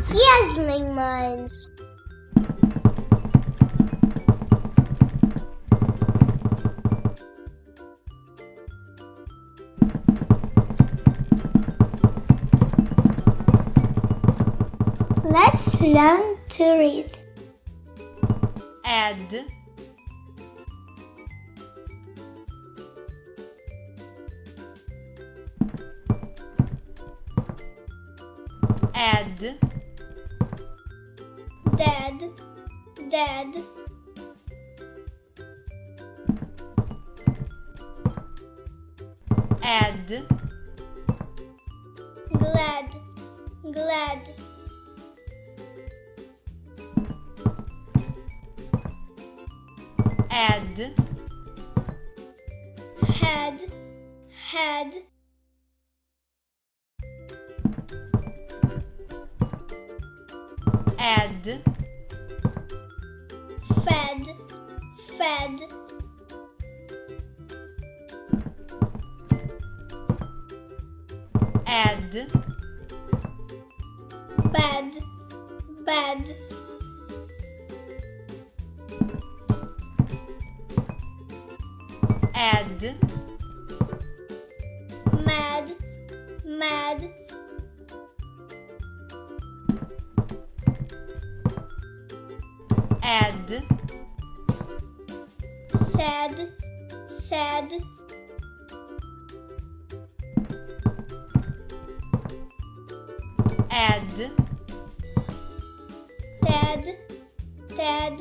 sizzling minds. Let's learn to read. Add, add, Dad, dad, add, glad, glad, add, had, had, add, fed, fed, add, bed, bed, add, mad, mad, add, sad, sad, add, dad, dad,